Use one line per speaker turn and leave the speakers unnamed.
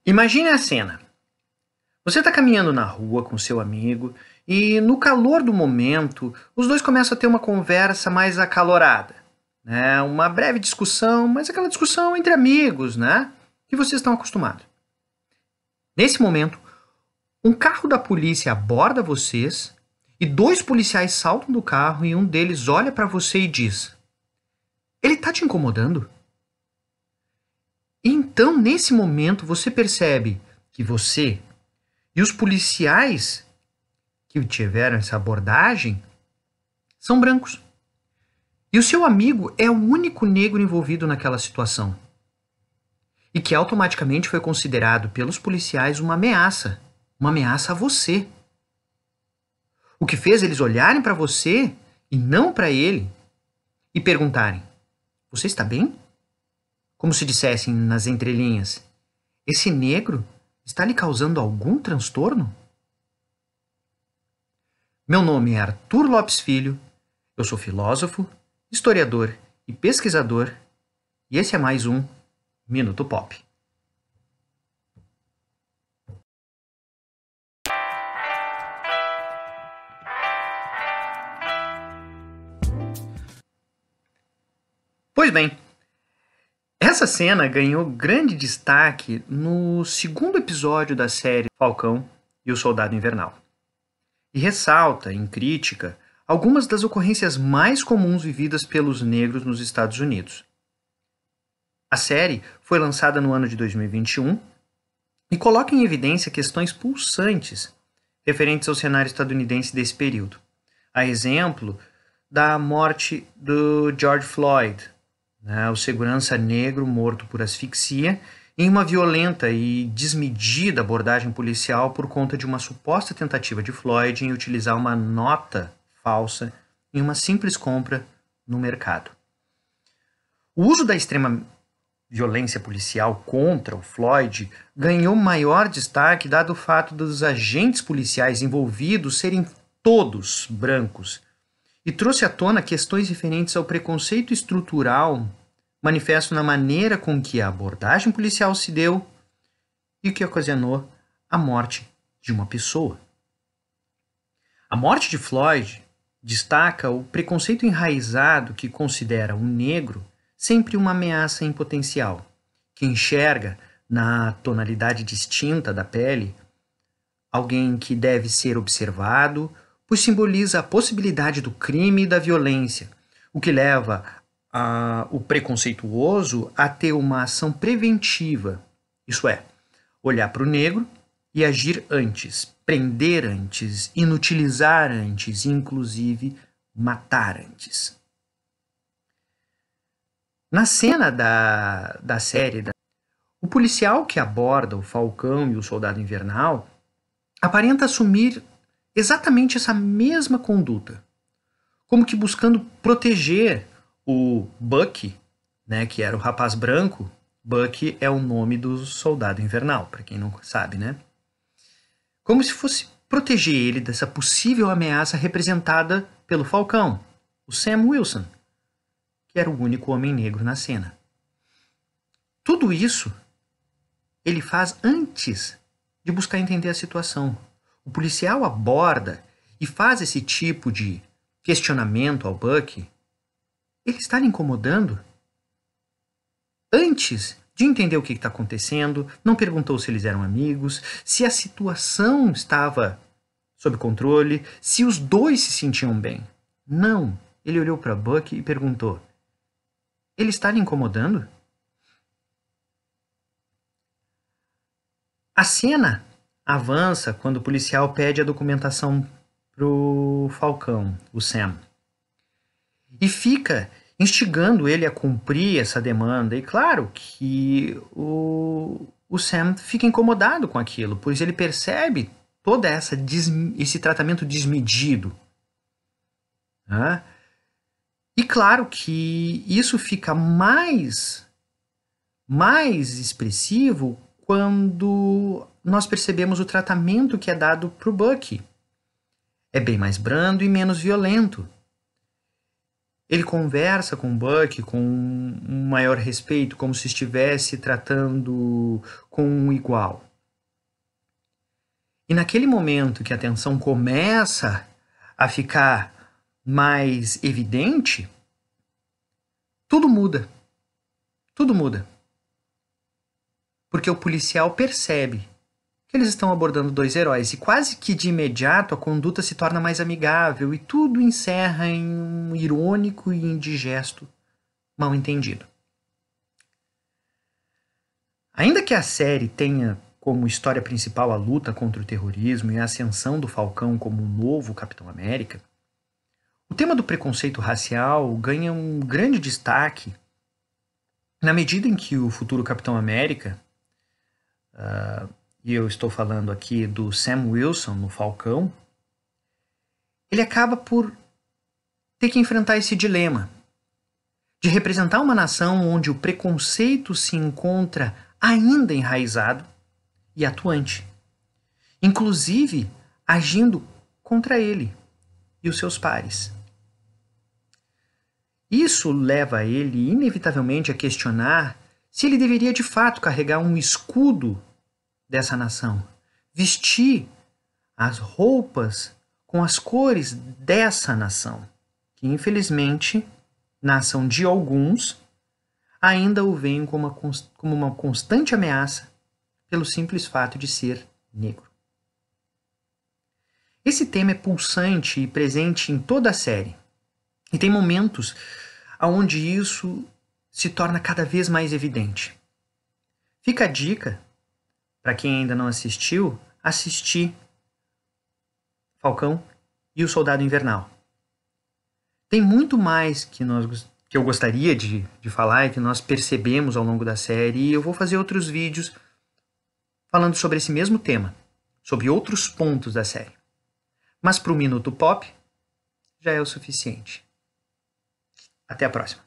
Imagine a cena. Você está caminhando na rua com seu amigo e, no calor do momento, os dois começam a ter uma conversa mais acalorada, né? Uma breve discussão, mas aquela discussão entre amigos, né? Que vocês estão acostumados. Nesse momento, um carro da polícia aborda vocês e dois policiais saltam do carro e um deles olha para você e diz: "Ele está te incomodando?" Então, nesse momento, você percebe que você e os policiais que tiveram essa abordagem são brancos. E o seu amigo é o único negro envolvido naquela situação. E que automaticamente foi considerado pelos policiais uma ameaça a você. O que fez eles olharem para você e não para ele e perguntarem: "Você está bem?" Como se dissessem nas entrelinhas: "Esse negro está lhe causando algum transtorno?" Meu nome é Arthur Lopes Filho, eu sou filósofo, historiador e pesquisador, e esse é mais um Minuto Pop. Pois bem, essa cena ganhou grande destaque no segundo episódio da série Falcão e o Soldado Invernal. E ressalta, em crítica, algumas das ocorrências mais comuns vividas pelos negros nos Estados Unidos. A série foi lançada no ano de 2021 e coloca em evidência questões pulsantes referentes ao cenário estadunidense desse período. A exemplo da morte do George Floyd, o segurança negro morto por asfixia, em uma violenta e desmedida abordagem policial por conta de uma suposta tentativa de Floyd em utilizar uma nota falsa em uma simples compra no mercado. O uso da extrema violência policial contra o Floyd ganhou maior destaque dado o fato dos agentes policiais envolvidos serem todos brancos e trouxe à tona questões referentes ao preconceito estrutural manifesto na maneira com que a abordagem policial se deu e que ocasionou a morte de uma pessoa. A morte de Floyd destaca o preconceito enraizado que considera o negro sempre uma ameaça em potencial, que enxerga na tonalidade distinta da pele alguém que deve ser observado, pois simboliza a possibilidade do crime e da violência, o que leva o preconceituoso a ter uma ação preventiva, isso é, olhar para o negro e agir antes, prender antes, inutilizar antes, inclusive matar antes. Na cena da série, o policial que aborda o Falcão e o Soldado Invernal aparenta assumir exatamente essa mesma conduta, como que buscando proteger o Bucky, que era o rapaz branco. Bucky é o nome do Soldado Invernal, para quem não sabe, né? Como se fosse proteger ele dessa possível ameaça representada pelo Falcão, o Sam Wilson, que era o único homem negro na cena. Tudo isso ele faz antes de buscar entender a situação. O policial aborda e faz esse tipo de questionamento ao Bucky. Ele está lhe incomodando? Antes de entender o que está acontecendo, não perguntou se eles eram amigos, se a situação estava sob controle, se os dois se sentiam bem. Não. Ele olhou para Bucky e perguntou: "Ele está lhe incomodando?" A cena avança quando o policial pede a documentação pro Falcão, o Sam, e fica instigando ele a cumprir essa demanda. E claro que o Sam fica incomodado com aquilo, pois ele percebe todo esse tratamento desmedido. Né? E claro que isso fica mais expressivo quando nós percebemos o tratamento que é dado para o Bucky. É bem mais brando e menos violento. Ele conversa com Buck com um maior respeito, como se estivesse tratando com um igual. E naquele momento que a tensão começa a ficar mais evidente, tudo muda. Tudo muda. Porque o policial percebe que eles estão abordando dois heróis e quase que de imediato a conduta se torna mais amigável e tudo encerra em um irônico e indigesto mal entendido. Ainda que a série tenha como história principal a luta contra o terrorismo e a ascensão do Falcão como um novo Capitão América, o tema do preconceito racial ganha um grande destaque na medida em que o futuro Capitão América, e eu estou falando aqui do Sam Wilson no Falcão, ele acaba por ter que enfrentar esse dilema de representar uma nação onde o preconceito se encontra ainda enraizado e atuante, inclusive agindo contra ele e os seus pares. Isso leva ele inevitavelmente a questionar se ele deveria de fato carregar um escudo dessa nação, vestir as roupas com as cores dessa nação, que infelizmente, na ação de alguns, ainda o veem como uma constante ameaça pelo simples fato de ser negro. Esse tema é pulsante e presente em toda a série, e tem momentos onde isso se torna cada vez mais evidente. Fica a dica, para quem ainda não assistiu, assistir Falcão e o Soldado Invernal. Tem muito mais que eu gostaria de falar e que nós percebemos ao longo da série, e eu vou fazer outros vídeos falando sobre esse mesmo tema, sobre outros pontos da série. Mas para o Minuto Pop já é o suficiente. Até a próxima.